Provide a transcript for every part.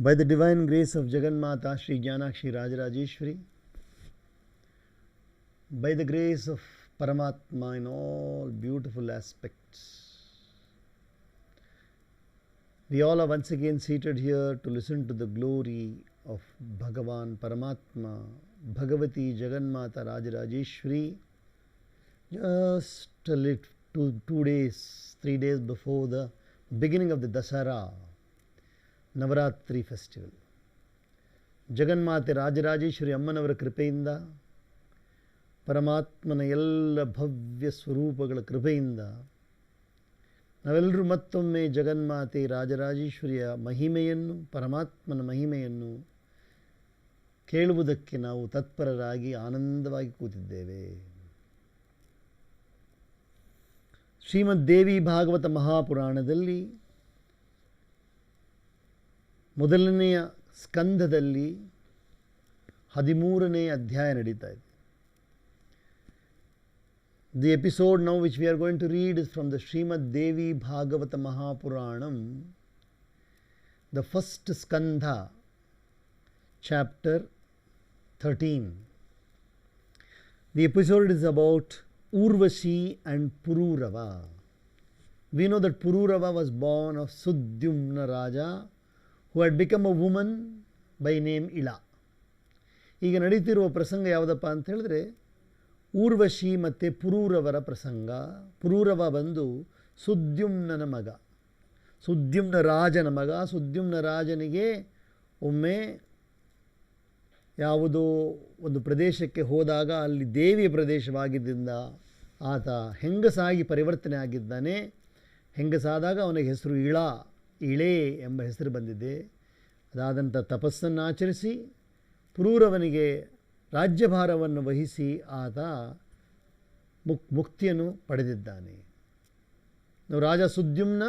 By the divine grace of Jagannatha Sri Jnanakshi Rajarajeshwari, by the grace of Paramatma in all beautiful aspects, we all are once again seated here to listen to the glory of Bhagavan Paramatma, Bhagavati Jagannatha Rajarajeshwari, just a little 2 days, 3 days before the beginning of the Dasara Navaratri festival. ಜಗನ್ಮಾತೆ ರಾಜರಾಜೇಶ್ವರಿ ಅಮ್ಮನವರ ಕೃಪೆಯಿಂದ, ಪರಮಾತ್ಮನ ಎಲ್ಲ ಭವ್ಯ ಸ್ವರೂಪಗಳ ಕೃಪೆಯಿಂದ ನಾವೆಲ್ಲರೂ ಮತ್ತೊಮ್ಮೆ ಜಗನ್ಮಾತೆ ರಾಜರಾಜೇಶ್ವರಿಯ ಮಹಿಮೆಯನ್ನು, ಪರಮಾತ್ಮನ ಮಹಿಮೆಯನ್ನು ಕೇಳುವುದಕ್ಕೆ ನಾವು ತತ್ಪರರಾಗಿ ಆನಂದವಾಗಿ ಕೂತಿದ್ದೇವೆ. ಶ್ರೀಮದ್ ದೇವಿ ಭಾಗವತ ಮಹಾಪುರಾಣದಲ್ಲಿ ಮೊದಲನೆಯ ಸ್ಕಂದದಲ್ಲಿ 13ನೇ ಅಧ್ಯಾಯ ನಡೀತಾ ಇದೆ. The episode now which we are going to read is from the Srimad Devi Bhagavata Mahapuranam, the first skandha, chapter 13. The episode is about Urvashi and Pururava. We know that Pururava was born of Sudyumna Raja, who had become a woman by name Ila. ಈಗ ನಡೀತಿರುವ ಪ್ರಸಂಗ ಯಾವುದಪ್ಪ ಅಂತ ಹೇಳಿದ್ರೆ ಊರ್ವಶಿ ಮತ್ತು ಪುರೂರವರ ಪ್ರಸಂಗ. ಪುರೂರವ ಬಂದು ಸುದ್ಯುಮ್ನನ ಮಗ, ಸುದ್ಯುಮ್ನ ರಾಜನ ಮಗ. ಸುದ್ಯುಮ್ನ ರಾಜನಿಗೆ ಒಮ್ಮೆ ಯಾವುದೋ ಒಂದು ಪ್ರದೇಶಕ್ಕೆ ಹೋದಾಗ ಅಲ್ಲಿ ದೇವಿಯ ಪ್ರದೇಶವಾಗಿದ್ದರಿಂದ ಆತ ಹೆಂಗಸಾಗಿ ಪರಿವರ್ತನೆ ಆಗಿದ್ದಾನೆ. ಹೆಂಗಸಾದಾಗ ಅವನಿಗೆ ಹೆಸರು ಇಳೆ ಎಂಬ ಹೆಸರು ಬಂದಿದೆ. ಅದಾದಂಥ ತಪಸ್ಸನ್ನು ಆಚರಿಸಿ ಪುರೂರವನಿಗೆ ರಾಜ್ಯಭಾರವನ್ನು ವಹಿಸಿ ಆತ ಮುಕ್ತಿಯನ್ನು ಪಡೆದಿದ್ದಾನೆ. ರಾಜ Sudyumna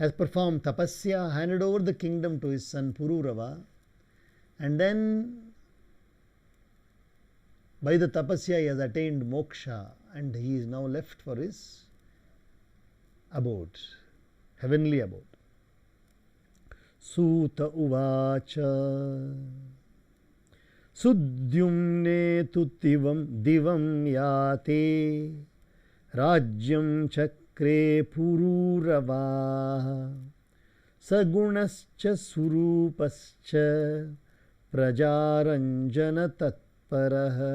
has performed tapasya, handed over the kingdom to his son Pururava, and then by the tapasya he has attained moksha, and he is now left for his abode, heavenly abode. Suta uvacha Sudyumne tutivam divam yate Rajyam chakre pururava Sagunascha surupascha Prajaranjana tatparaha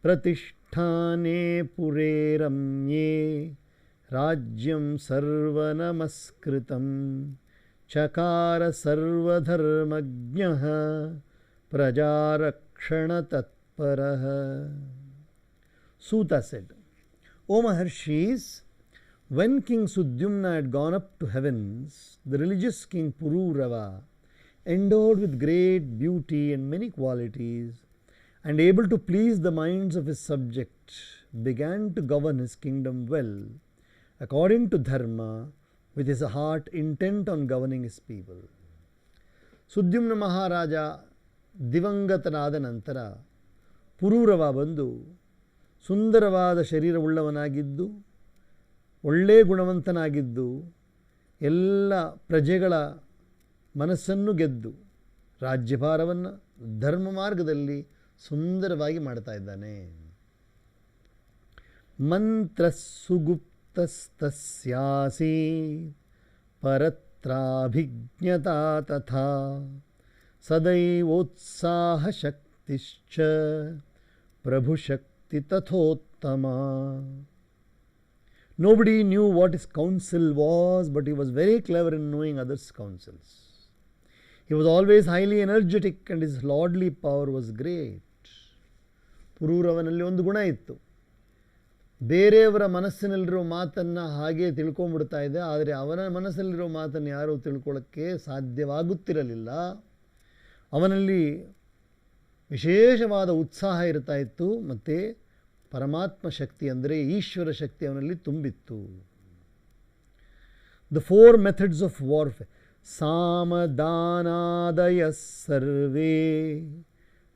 Pratisthane pure ramye Rajyam sarvanamaskritam Chakara sarvadharmagnaha Prajarakshana tatparaha. Suta said, O Maharshis, when King Sudyumna had gone up to heavens, the religious king Pururava, endowed with great beauty and many qualities, and able to please the minds of his subjects, began to govern his kingdom well, according to dharma, with his heart intent on governing his people. Sudyumna Maharaja ದಿವಂಗತನಾದ ನಂತರ ಪುರೂರವ ಬಂದು ಸುಂದರವಾದ ಶರೀರವುಳ್ಳವನಾಗಿದ್ದು, ಒಳ್ಳೆಯ ಗುಣವಂತನಾಗಿದ್ದು, ಎಲ್ಲ ಪ್ರಜೆಗಳ ಮನಸ್ಸನ್ನು ಗೆದ್ದು ರಾಜ್ಯಭಾರವನ್ನು ಧರ್ಮ ಮಾರ್ಗದಲ್ಲಿ ಸುಂದರವಾಗಿ ಮಾಡ್ತಾ ಇದ್ದಾನೆ. ಮಂತ್ರ ಸುಗುಪ್ತಸ್ತಸ್ಯಾಸಿ ಪರತ್ರಾಭಿಜ್ಞತಾ ತಥಾ ಸದೈವೋತ್ಸಾಹ ಶಕ್ತಿಶ್ಚ ಪ್ರಭು ಶಕ್ತಿ ತಥೋತ್ತಮ. Nobody knew what his counsel was, but he was very clever in knowing others' counsels. He was always highly energetic and his lordly power was great. ಪುರೂರವನಲ್ಲಿ ಒಂದು ಗುಣ ಇತ್ತು. ಬೇರೆಯವರ ಮನಸ್ಸಿನಲ್ಲಿರೋ ಮಾತನ್ನು ಹಾಗೆ ತಿಳ್ಕೊಂಡ್ಬಿಡ್ತಾ ಇದೆ, ಆದರೆ ಅವನ ಮನಸ್ಸಲ್ಲಿರೋ ಮಾತನ್ನು ಯಾರೂ ತಿಳ್ಕೊಳ್ಳೋಕ್ಕೆ ಸಾಧ್ಯವಾಗುತ್ತಿರಲಿಲ್ಲ. ಅವನಲ್ಲಿ ವಿಶೇಷವಾದ ಉತ್ಸಾಹ ಇರ್ತಾ ಇತ್ತು, ಮತ್ತು ಪರಮಾತ್ಮ ಶಕ್ತಿ ಅಂದರೆ ಈಶ್ವರ ಶಕ್ತಿ ಅವನಲ್ಲಿ ತುಂಬಿತ್ತು. ದ 4 ಮೆಥಡ್ಸ್ ಆಫ್ ವಾರ್ಫೇರ್ ಸಾಮದಾನಾದಯ ಸರ್ವೇ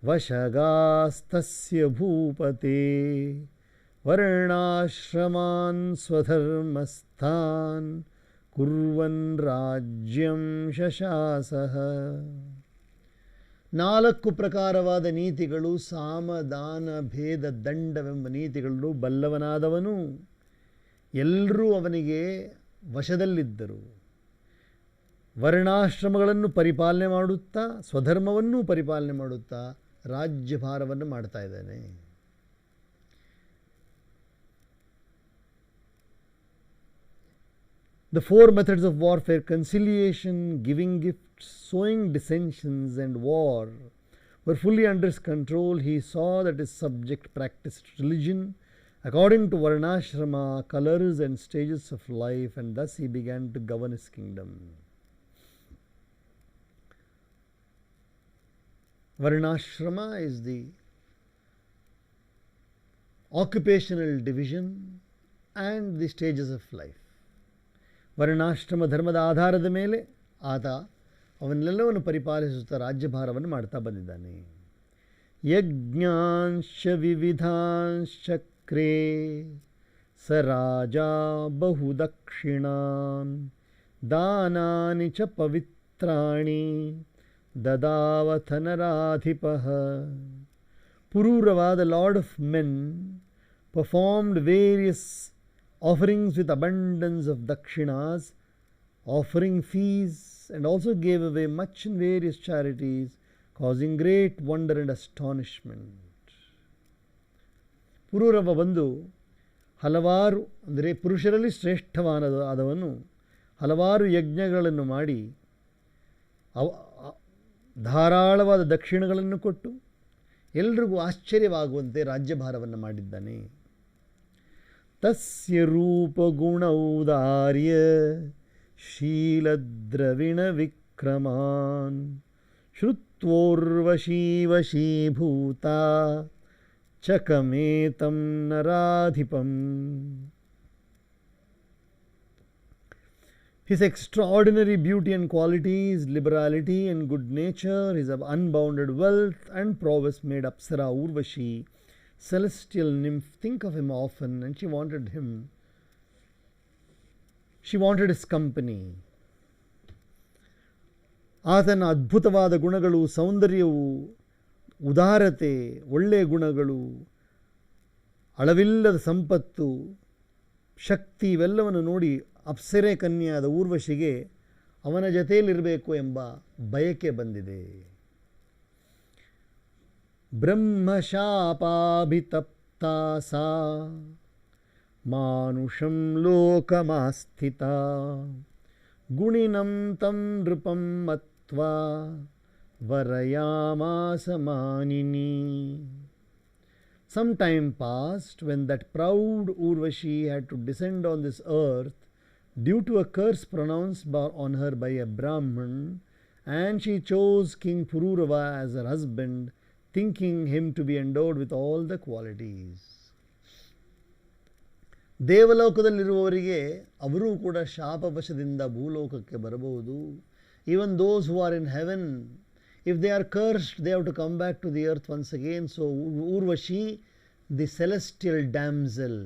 ವಶಗಾಸ್ತಸ್ಯ ಭೂಪತೆ ವರ್ಣಾಶ್ರಮಾನ್ ಸ್ವಧರ್ಮಸ್ಥಾನ್ ಕುರ್ವನ್ ರಾಜ್ಯಂ ಶಶಾಸಃ. 4 ಪ್ರಕಾರವಾದ ನೀತಿಗಳು, ಸಾಮ ದಾನ ಭೇದ ದಂಡವೆಂಬ ನೀತಿಗಳು ಬಲ್ಲವನಾದವನು. ಎಲ್ಲರೂ ಅವನಿಗೆ ವಶದಲ್ಲಿದ್ದರು. ವರ್ಣಾಶ್ರಮಗಳನ್ನು ಪರಿಪಾಲನೆ ಮಾಡುತ್ತಾ, ಸ್ವಧರ್ಮವನ್ನೂ ಪರಿಪಾಲನೆ ಮಾಡುತ್ತಾ ರಾಜ್ಯಭಾರವನ್ನು ಮಾಡ್ತಾ ಇದ್ದಾನೆ. The 4 methods of warfare, conciliation, giving gifts, sowing dissensions, and war, were fully under his control. He saw that his subject practiced religion according to varnashrama, colors, and stages of life, and thus he began to govern his kingdom. Varnashrama is the occupational division and the stages of life. ವರ್ಣಾಶ್ರಮ ಧರ್ಮದ ಆಧಾರದ ಮೇಲೆ ಆತ ಅವನ್ನೆಲ್ಲವನ್ನು ಪರಿಪಾಲಿಸುತ್ತಾ ರಾಜ್ಯಭಾರವನ್ನು ಮಾಡ್ತಾ ಬಂದಿದ್ದಾನೆ. ಯಜ್ಞಾಂಶ ವಿವಿಧಾಂಶ್ಚಕ್ರೇ ಸ ರಾಜ ಬಹುದಕ್ಷಿಣಾನ್ ದಾನಾನಿ ಚ ಪವಿತ್ರಾಣಿ ದದಾವಥ ನರಾಧಿಪಃ. ಪುರೂರವಾದ lord of men performed various offerings with abundance of dakshinas, offering fees, and also gave away much in various charities, causing great wonder and astonishment. Pururava ಬಂದು ಹಲವಾರು, ಅಂದರೆ ಪುರುಷರಲ್ಲಿ ಶ್ರೇಷ್ಠವಾದವನು, ಹಲವಾರು ಯಜ್ಞಗಳನ್ನು ಮಾಡಿ ಧಾರಾಳವಾದ ದಕ್ಷಿಣಗಳನ್ನು ಕೊಟ್ಟು ಎಲ್ರಿಗೂ ಆಶ್ಚರ್ಯವಾಗುವಂತೆ ರಾಜ್ಯಭಾರವನ್ನು ಮಾಡಿದ್ದಾನೆ. ತಸ್ಯ ರೂಪಗುಣೌದಾರ್ಯ ಶೀಲದ್ರವಿಣ ವಿಕ್ರಮಾನ್ ಶ್ರುತ್ವೋರ್ವಶೀವಶೀಭೂತ ಚಕಮೇತಂ ನರಾಧಿಪಂ. His extraordinary beauty and qualities, liberality and good nature, his unbounded wealth and prowess made Apsara Urvashi, celestial nymph, think of him often, and she wanted his company. ಆತನ ಅದ್ಭುತವಾದ ಗುಣಗಳು, ಸೌಂದರ್ಯವು, ಉದಾರತೆ, ಒಳ್ಳೆಯ ಗುಣಗಳು, ಅಳವಿಲ್ಲದ ಸಂಪತ್ತು, ಶಕ್ತಿ ಇವೆಲ್ಲವನ್ನು ನೋಡಿ ಅಪ್ಸರೆ ಕನ್ಯಾದ ಊರ್ವಶಿಗೆ ಅವನ ಜೊತೆಯಲ್ಲಿರಬೇಕು ಎಂಬ ಬಯಕೆ ಬಂದಿದೆ. ಬ್ರಹ್ಮಶಾಪಾಭಿತಪ್ತಾ ಸಾ ಮಾನುಷಂ ಲೋಕಮಾಸ್ಥಿತಾ ಗುಣಿನಂ ತಂ ನೃಪಂ ಮತ್ವಾ ವರಯಾಮಾಸ ಮಾನಿನಿ. Some time passed when that proud Urvashi had to descend on this earth due to a curse pronounced on her by a Brahman, and she chose King Pururava as her husband, thinking him to be endowed with all the qualities. ದೇವಲೋಕದಲ್ಲಿರುವವರಿಗೆ ಅವರೂ ಕೂಡ ಶಾಪವಶದಿಂದ ಭೂಲೋಕಕ್ಕೆ ಬರಬಹುದು. Even those who are in heaven, if they are cursed, they have to come back to the earth once again. So Urvashi, the celestial damsel,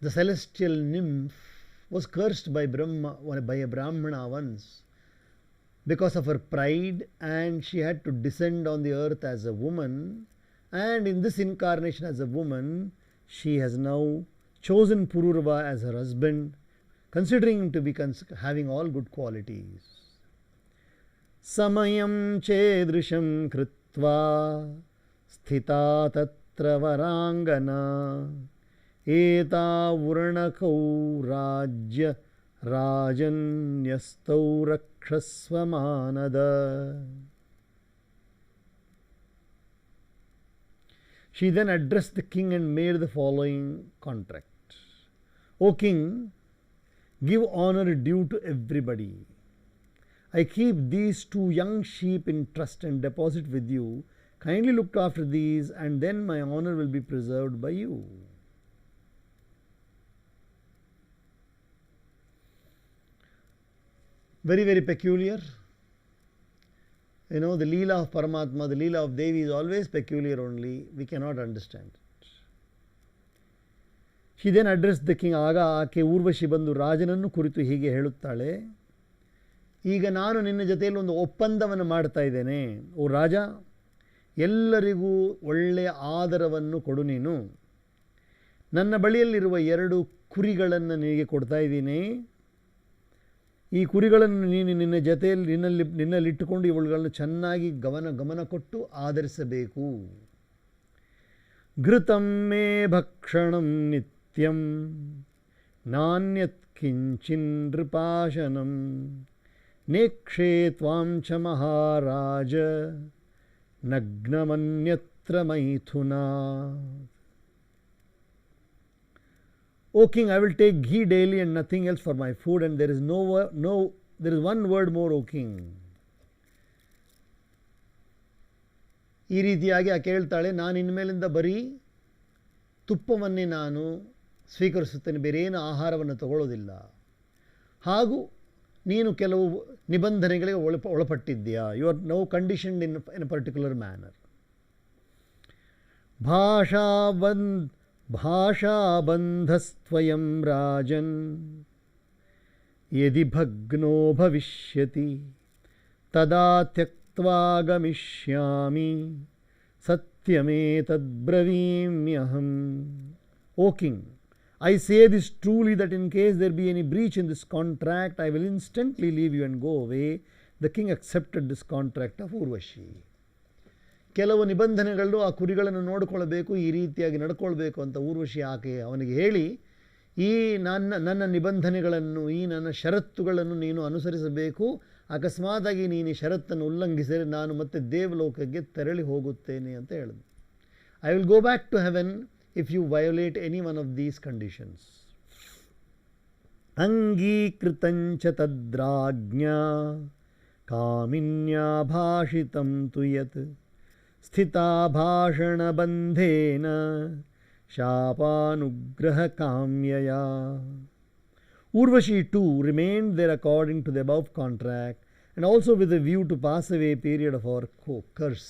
the celestial nymph, was cursed by a Brahmana once because of her pride, and she had to descend on the earth as a woman. And in this incarnation as a woman, she has now chosen Pururava as her husband, considering him to be having all good qualities. Samayam chedrisham kritva sthita tatra varangana eta vurnakau rajya rajanyastau rakshasvamanada. She then addressed the king and made the following contract. O king, give honor due to everybody. I keep these 2 young sheep in trust and deposit with you. Kindly look after these, and then my honor will be preserved by you. Very, very peculiar. You know, the Leela of Paramatma, the Leela of Devi is always peculiar only. We cannot understand it. She then addressed the king. ಆಗ ಆಕೆ ಊರ್ವಶಿ ಬಂದು ರಾಜನನ್ನು ಕುರಿತು ಹೀಗೆ ಹೇಳುತ್ತಾಳೆ, ಈಗ ನಾನು ನಿನ್ನ ಜೊತೆಯಲ್ಲಿ ಒಂದು ಒಪ್ಪಂದವನ್ನು ಮಾಡ್ತಾ ಇದ್ದೇನೆ. ಓ ರಾಜ, ಎಲ್ಲರಿಗೂ ಒಳ್ಳೆಯ ಆದರವನ್ನು ಕೊಡು. ನೀನು ನನ್ನ ಬಳಿಯಲ್ಲಿರುವ 2 ಕುರಿಗಳನ್ನು ನಿನಗೆ ಕೊಡ್ತಾ ಇದ್ದೀನಿ. ಈ ಕುರಿಗಳನ್ನು ನೀನು ನಿನ್ನ ಜೊತೆಯಲ್ಲಿ ನಿನ್ನಲ್ಲಿಟ್ಟುಕೊಂಡು ಇವುಗಳನ್ನು ಚೆನ್ನಾಗಿ ಗಮನ ಕೊಟ್ಟು ಆದರಿಸಬೇಕು. ಘೃತಂ ಮೇ ಭಕ್ಷಣಂ ನಿತ್ಯಂ ನಾನ್ಯತ್ ಕಿಂಚಿನ್ ನೃಪಾಶನಂ ನೇಕ್ಷೇ ತ್ವಾಂ ಚ ಮಹಾರಾಜ ನಗ್ನಮನ್ಯತ್ರ ಮೈಥುನಾ. O king, I will take ghee daily and nothing else for my food, and there is one word more, O king. ಈ ರೀತಿಯಾಗಿ ಆಕೆ ಹೇಳ್ತಾಳೆ, ನಾನು ಇನ್ಮೇಲಿಂದ ಬರೀ ತುಪ್ಪವನ್ನೇ ನಾನು ಸ್ವೀಕರಿಸುತ್ತೇನೆ, ಬೇರೇನು ಆಹಾರವನ್ನು ತಗೊಳ್ಳೋದಿಲ್ಲ. ಹಾಗೂ ನೀನು ಕೆಲವು ನಿಬಂಧನೆಗಳಿಗೆ ಒಳಪಟ್ಟಿದ್ದೀಯಾ. You are now conditioned in a particular manner. ಭಾಷಾಬಂಧಸ್ತ್ವಯಂ ರಾಜನ್ ಯದಿ ಭಗ್ನೋ ಭವಿಷ್ಯತಿ ತದಾ ತ್ಯಕ್ತ್ವಾ ಗಮಿಷ್ಯಾಮಿ ಸತ್ಯಮೇತದ್ಬ್ರವೀಮ್ಯಹಂ. O king, I say this truly that in case there be any breach in this contract, I will instantly leave you and go away. The king accepted this contract of Urvashi. ಕೆಲವು ನಿಬಂಧನೆಗಳು, ಆ ಕುರಿಗಳನ್ನು ನೋಡಿಕೊಳ್ಳಬೇಕು, ಈ ರೀತಿಯಾಗಿ ನಡ್ಕೊಳ್ಬೇಕು ಅಂತ ಊರ್ವಶಿ ಅವನಿಗೆ ಹೇಳಿ, ಈ ನನ್ನ ನಿಬಂಧನೆಗಳನ್ನು, ಈ ನನ್ನ ಷರತ್ತುಗಳನ್ನು ನೀನು ಅನುಸರಿಸಬೇಕು. ಅಕಸ್ಮಾತಾಗಿ ನೀನು ಈ ಷರತ್ತನ್ನು ಉಲ್ಲಂಘಿಸಿದರೆ ನಾನು ಮತ್ತೆ ದೇವಲೋಕಕ್ಕೆ ತೆರಳಿ ಹೋಗುತ್ತೇನೆ ಅಂತ ಹೇಳಿದೆ. I will go back to heaven if you violate any one of these conditions. Angikritancha tadragnya kaminya bhashitam tu yat sthita bhashana bandhena shapanugraha kamyaya. Urvashi too remained there according to the above contract, and also with a view to pass away a period of our curse.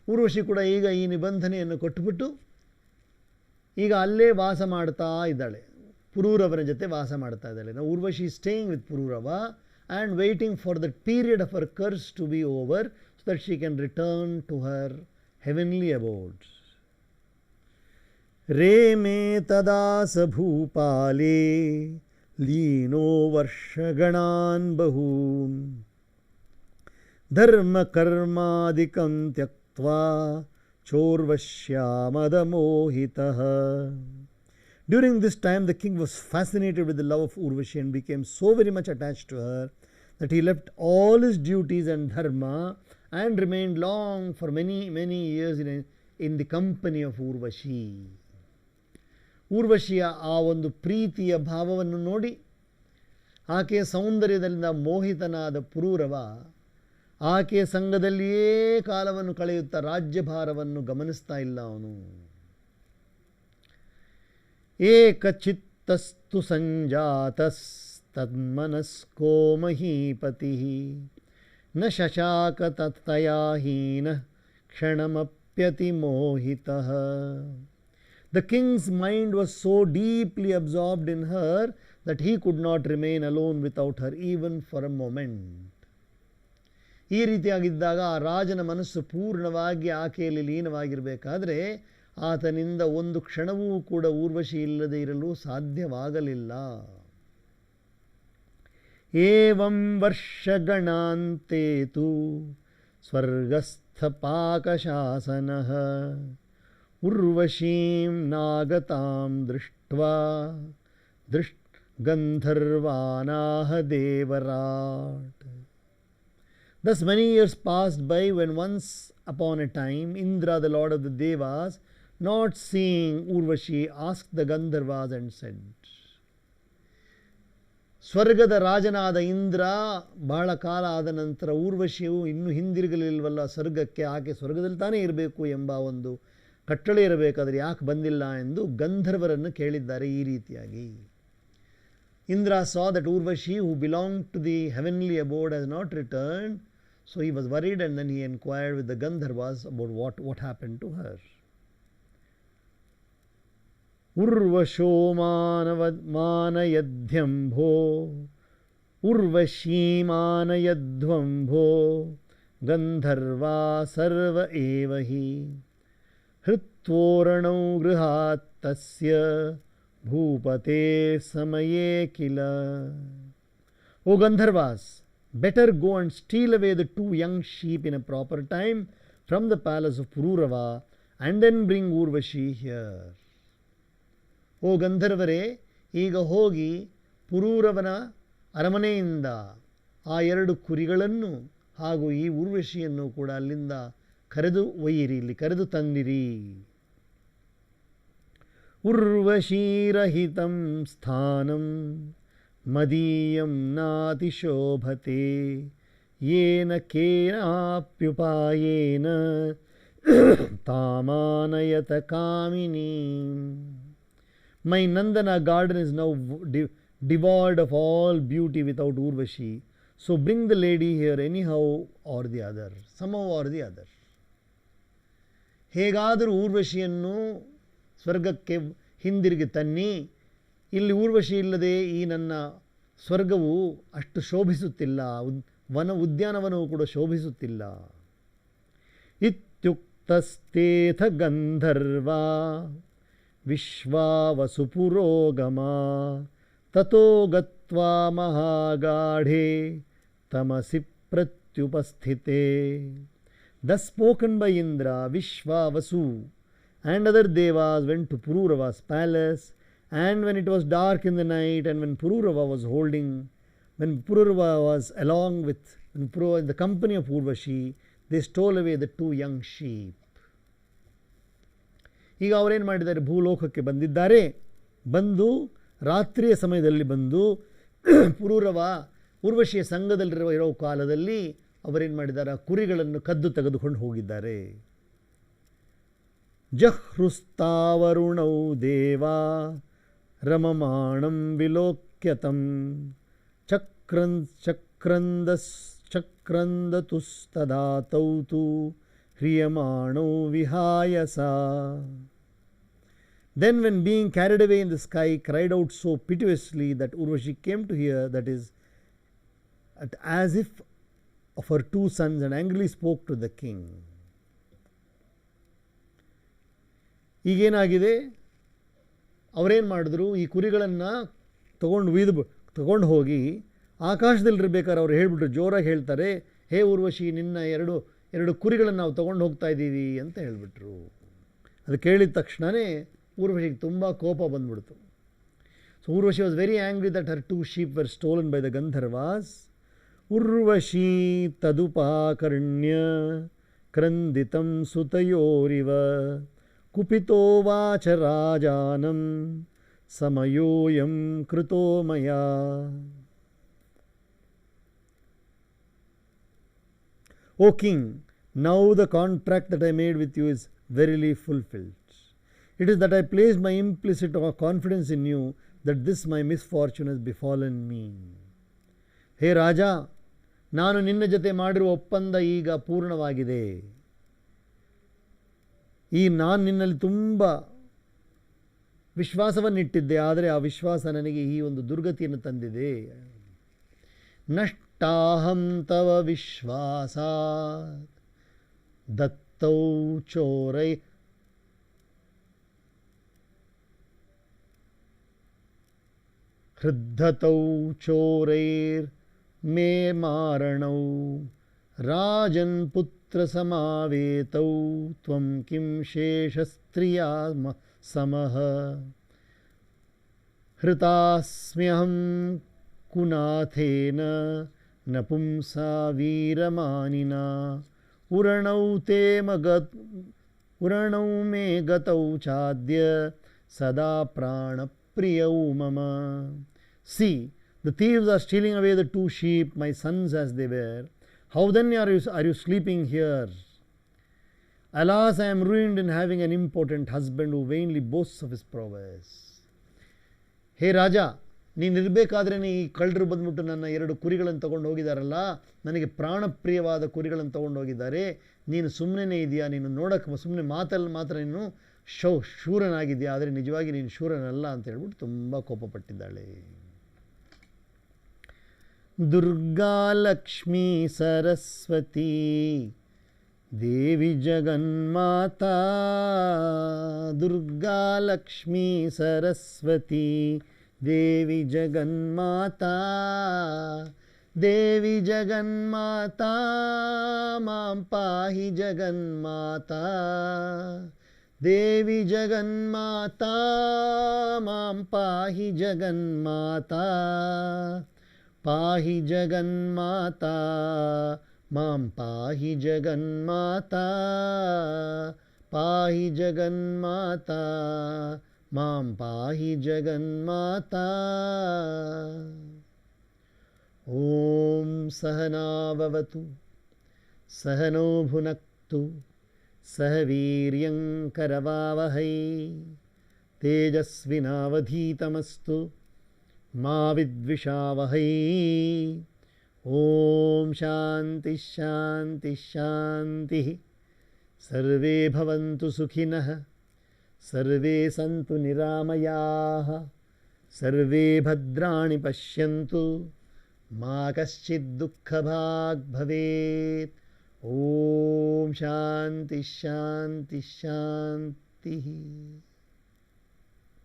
Urvashi ಕೂಡ ಈಗ ಈ ನಿಬಂಧನೆಯನ್ನು ಕೊಟ್ಟುಬಿಟ್ಟು ಈಗ ಅಲ್ಲೇ ವಾಸ ಮಾಡ್ತಾ ಇದ್ದಾಳೆ, ಪುರೂರವನ ಜೊತೆ ವಾಸ ಮಾಡ್ತಾ ಇದ್ದಾಳೆ. ನಾವು Urvashi staying with Pururava and waiting for the period of her curse to be over so that she can return to her heavenly abodes. ರೇಮೇ ತದಾ ಸ ಭೂಪಾಲೇ ಲೀನೋ ವರ್ಷಗಣಾನ್ ಬಹೂನ್ ಧರ್ಮ ಕರ್ಮಾದಿಕಂ ತ್ಯಕ್ತ್ವಾ Chorvashyamadamोहितः. During this time, the king was fascinated with the love of Urvashi and became so very much attached to her that he left all his duties and dharma and remained long for many years in the company of Urvashi. ಊರ್ವಶಿಯ ಆ ಒಂದು ಪ್ರೀತಿಯ ಭಾವವನ್ನು ನೋಡಿ ಆಕೆಯ ಸೌಂದರ್ಯದಿಂದ ಮೋಹಿತನಾದ ಪುರೂರವ ಆಕೆಯ ಸಂಘದಲ್ಲಿಯೇ ಕಾಲವನ್ನು ಕಳೆಯುತ್ತಾ ರಾಜ್ಯಭಾರವನ್ನು ಗಮನಿಸ್ತಾ ಇಲ್ಲ ಅವನು. ಏಕಚಿತ್ತಸ್ತು ಸಂಜಾತಸ್ತನ್ಮನಸ್ಕೋ ಮಹೀಪತಿಃ ನ ಶಶಾಕ ತತ್ತಯಾ ಹೀನಃ ಕ್ಷಣಮಪ್ಯತಿಮೋಹಿತಃ. The king's mind was so deeply absorbed in her that he could not remain alone without her even for a moment. ಈ ರೀತಿಯಾಗಿದ್ದಾಗ ಆ ರಾಜನ ಮನಸ್ಸು ಪೂರ್ಣವಾಗಿ ಆಕೆಯಲ್ಲಿ ಲೀನವಾಗಿರಬೇಕಾದ್ರೆ ಆತನಿಂದ ಒಂದು ಕ್ಷಣವೂ ಕೂಡ ಊರ್ವಶಿ ಇಲ್ಲದೆ ಇರಲು ಸಾಧ್ಯವಾಗಲಿಲ್ಲ. ಏವಂ ವರ್ಷಗಣಾಂತೆ ತು ಸ್ವರ್ಗಸ್ಥ ಪಾಕಶಾಸನಃ ಉರ್ವಶೀಂ ನಾಗತಾಂ ದೃಷ್ಟ್ವಾ ಗಂಧರ್ವಾನಾಹ ದೇವರಾಟ್. Thus many years passed by when once upon a time Indra, the lord of the Devas, not seeing Urvashi, asked the Gandharvas and said, ಸ್ವರ್ಗದ ರಾಜನಾದ ಇಂದ್ರ ಬಹಳ ಕಾಲ ಆದ ನಂತರ ಊರ್ವಶಿಯು ಇನ್ನೂ ಹಿಂದಿರುಗಲಿಲ್ವಲ್ಲ ಸ್ವರ್ಗಕ್ಕೆ, ಆಕೆ ಸ್ವರ್ಗದಲ್ಲಿ ತಾನೇ ಇರಬೇಕು ಎಂಬ ಒಂದು ಕಟ್ಟಳೆ ಇರಬೇಕಾದರೆ ಯಾಕೆ ಬಂದಿಲ್ಲ ಎಂದು ಗಂಧರ್ವರನ್ನು ಕೇಳಿದ್ದಾರೆ. ಈ ರೀತಿಯಾಗಿ Indra saw that Urvashi, who belonged to the heavenly abode, has not returned. So he was worried, and then he inquired with the Gandharvas about what happened to her. ಉರ್ವಶೋ ಮಾನಯದ್ಯಂಭೋ ಉರ್ವಶೀಮಾನಯಧ್ವಂಭೋ ಗಂಧರ್ವಾ ಸರ್ವ ಏವ ಹಿ ಹೃತ್ವೋರಣೌ ಗೃಹಾತ್ ತಸ್ಯ ಭೂಪತೆ ಸಮಯೇ ಕಿಲ. O Gandharvas, better go and steal away the 2 young sheep in a proper time from the palace of Pururava and then bring Urvashi here. O ಗಂಧರ್ವರೇ, ಈಗ ಹೋಗಿ ಪುರೂರವನ ಅರಮನೆಯಿಂದ ಆ 2 ಕುರಿಗಳನ್ನು ಹಾಗೂ ಈ ಊರ್ವಶಿಯನ್ನು ಕೂಡ ಅಲ್ಲಿಂದ ಕರೆದು ಒಯ್ಯಿರಿ, ಇಲ್ಲಿ ಕರೆದು ತಂದಿರಿ. ಉರ್ವಶೀರಹಿತಂ ಸ್ಥಾನಂ ಮದೀಯಂ ನಾತಿಶೋಭತೆ ಯೇನ ಕೇನಾಪ್ಯುಪಾಯೇನ ತಾಮಾನಯತ ಕಾಮಿನಿ. My Nandana garden is now devoid of all beauty without Urvashi. So bring the lady here anyhow or the other, somehow or the other. ಹೇಗಾದರೂ ಊರ್ವಶಿಯನ್ನು ಸ್ವರ್ಗಕ್ಕೆ ಹಿಂದಿರುಗಿ ತನ್ನಿ. ಇಲ್ಲಿ ಊರ್ವಶಿ ಇಲ್ಲದೆ ಈ ನನ್ನ ಸ್ವರ್ಗವು ಅಷ್ಟು ಶೋಭಿಸುತ್ತಿಲ್ಲ, ಉದ್ಯಾನವನವು ಕೂಡ ಶೋಭಿಸುತ್ತಿಲ್ಲ. ಇತ್ಯುಕ್ತಸ್ತೇಥ ಗಂಧರ್ವಾ ವಿಶ್ವಾವಸುಪುರೋಗಮ ತಥೋ ಗತ್ವಾ ಮಹಾಗಾಢೆ ತಮಸಿ ಪ್ರತ್ಯುಪಸ್ಥಿತೆ. Thus spoken by Indra, Vishva, Vasu and other devas went to Pururava's palace, and when it was dark in the night and when Pururava was along with in the company of Urvashi, they stole away the 2 young sheep. ಈಗ ಅವರೇನು ಮಾಡಿದ್ದಾರೆ, ಭೂಲೋಕಕ್ಕೆ ಬಂದಿದ್ದಾರೆ. ಬಂದು ರಾತ್ರಿಯ ಸಮಯದಲ್ಲಿ ಬಂದು ಪುರೂರವ ಊರ್ವಶಿಯ ಸಂಘದಲ್ಲಿರೋ ಕಾಲದಲ್ಲಿ ಅವರೇನು ಮಾಡಿದ್ದಾರೆ, ಕುರಿಗಳನ್ನು ಕದ್ದು ತೆಗೆದುಕೊಂಡು ಹೋಗಿದ್ದಾರೆ. ಜಹೃಸ್ತಾವರುಣೌ ದೇವಾ ರಮಮಾಣಂ ವಿಲೋಕ್ಯತಂ ಚಕ್ರಂದತುಸ್ತದಾತೌ ತು ಹ್ರಿಯಮಾಣೌ ವಿಹಾಯಸ. Then when being carried away in the sky cried out so piteously that Urvashi came to hear, that is, as if of her 2 sons, and angrily spoke to the king. ಈಗೇನಾಗಿದೆ, ಅವರೇನು ಮಾಡಿದ್ರು, ಈ ಕುರಿಗಳನ್ನು ತಗೊಂಡು ಹೋಗಿ ಆಕಾಶದಲ್ಲಿರ್ಬೇಕಾದ್ರೆ ಅವ್ರು ಹೇಳಿಬಿಟ್ರು, ಜೋರಾಗಿ ಹೇಳ್ತಾರೆ, ಹೇ ಊರ್ವಶಿ, ನಿನ್ನ ಎರಡು ಕುರಿಗಳನ್ನು ನಾವು ತೊಗೊಂಡು ಹೋಗ್ತಾ ಇದ್ದೀವಿ ಅಂತ ಹೇಳಿಬಿಟ್ರು. ಅದು ಕೇಳಿದ ತಕ್ಷಣವೇ ಊರ್ವಶಿಗೆ ತುಂಬ ಕೋಪ ಬಂದ್ಬಿಡ್ತು. So Urvashi was very angry that Har 2 sheep were stolen by the Gandharvas. ಉರ್ವಶೀ ತದುಪಾಕರ್ಣ್ಯ ಕ್ರಂದಿತಂ ಸುತಯೋರಿವ ಕುಪಿತೋವಾಚ ರಾಜಾನಂ ಸಮಯೋಯಂ ಕೃತೋ ಮಯಾ. O king, now the contract that I made with you is verily fulfilled. It is that I placed my implicit confidence in you that this my misfortune has befallen me. ಹೇ ರಾಜ, ನಾನು ನಿನ್ನ ಜೊತೆ ಮಾಡಿರುವ ಒಪ್ಪಂದ ಈಗ ಪೂರ್ಣವಾಗಿದೆ. ನಾನು ನಿನ್ನಲ್ಲಿ ತುಂಬ ವಿಶ್ವಾಸವನ್ನಿಟ್ಟಿದ್ದೆ, ಆದರೆ ಆ ವಿಶ್ವಾಸ ನನಗೆ ಈ ಒಂದು ದುರ್ಗತಿಯನ್ನು ತಂದಿದೆ. ನಷ್ಟಾಹಂ ತವ ವಿಶ್ವಾಸಾತ್ ದತ್ತೌ ಚೋರೈ ಹೃದ್ಧತೌ ಚೋರೈರ್ ಮೇ ಮಾರಣೌ ರಾಜನ್ ಪುತ್ರ ಸಮಾವೇತೌ ತ್ವಂ ಕಿಂ ಶೇಷಸ್ತ್ರಿಯಾ ಸಮಃ ಹೃತಾಸ್ಮ್ಯಹಂ ಕುನಾಥೇನ ನಪುಂಸಾ ವೀರಮಾನಿನಾ ಉರಣೌ ಮೇ ಗತೌ ಚಾದ್ಯ ಸದಾ ಪ್ರಾಣಪ್ರಿಯೌ ಮಮ. See, the thieves are stealing away the 2 sheep, my sons as they were. How then are you sleeping here? Alas, I am ruined in having an impotent husband who vainly boasts of his prowess. ಹೇ ರಾಜ, ನೀನಿರಬೇಕಾದ್ರೆ ಈ ಕಳ್ಳರು ಬಂದ್ಬಿಟ್ಟು ನನ್ನ 2 ಕುರಿಗಳನ್ನು ತೊಗೊಂಡು ಹೋಗಿದ್ದಾರಲ್ಲ, ನನಗೆ ಪ್ರಾಣಪ್ರಿಯವಾದ ಕುರಿಗಳನ್ನು ತೊಗೊಂಡು ಹೋಗಿದ್ದಾರೆ. ನೀನು ಸುಮ್ಮನೆ ಇದೆಯಾ? ನೀನು ನೋಡೋಕ್ಕೆ ಸುಮ್ಮನೆ ಮಾತಲ್ಲಿ ಮಾತ್ರ ನೀನು ಶೂರನಾಗಿದೆಯಾ, ಆದರೆ ನಿಜವಾಗಿ ನೀನು ಶೂರನಲ್ಲ ಅಂತ ಹೇಳ್ಬಿಟ್ಟು ತುಂಬ ಕೋಪಪಟ್ಟಿದ್ದಾಳೆ. ದುರ್ಗಾ ಲಕ್ಷ್ಮೀ ಸರಸ್ವತಿ ದೇವಿ ಜಗನ್ಮಾತಾ, ದುರ್ಗಾ ಲಕ್ಷ್ಮೀ ಸರಸ್ವತಿ ದೇವಿ ಜಗನ್ಮಾತಾ, ದೇವಿ ಜಗನ್ಮಾತಾ ಮಾಂ ಪಾಹಿ ಜಗನ್ಮಾತಾ, ದೇವಿ ಜಗನ್ಮಾತಾ ಮಾಂ ಪಾಹಿ ಜಗನ್ಮಾತಾ, ಪಾಹಿ ಜಗನ್ಮಾತಾ ಮಾಂ ಪಾಹಿ ಜಗನ್ಮಾತಾ, ಪಾಹಿ ಜಗನ್ಮಾತಾ ಮಾಂ ಪಾಹಿ ಜಗನ್ಮಾತಾ. ಓಂ ಸಹನಾವವತು ಸಹನೋ ಭುನಕ್ತು ಸಹ ವೀರ್ಯಂ ಕರವಾವಹೈ ತೇಜಸ್ವಿನಾವಧೀತಮಸ್ತು ಮಾ ವಿದ್ವಿಷಾವಹೈ. ಓಂ ಶಾಂತಿ ಶಾಂತಿ ಶಾಂತಿ. ಸರ್ವೇ ಭವಂತು ಸುಖಿನಃ, ಸರ್ವೇ ಸಂತು ನಿರಾಮಯಾಃ, ಸರ್ವೇ ಭದ್ರಾಣಿ ಪಶ್ಯಂತು, ಮಾ ಕಶ್ಚಿತ್ ದುಃಖಭಾಗ್ ಭವೇತ್. ಓಂ ಶಾಂತಿ ಶಾಂತಿ ಶಾಂತಿ.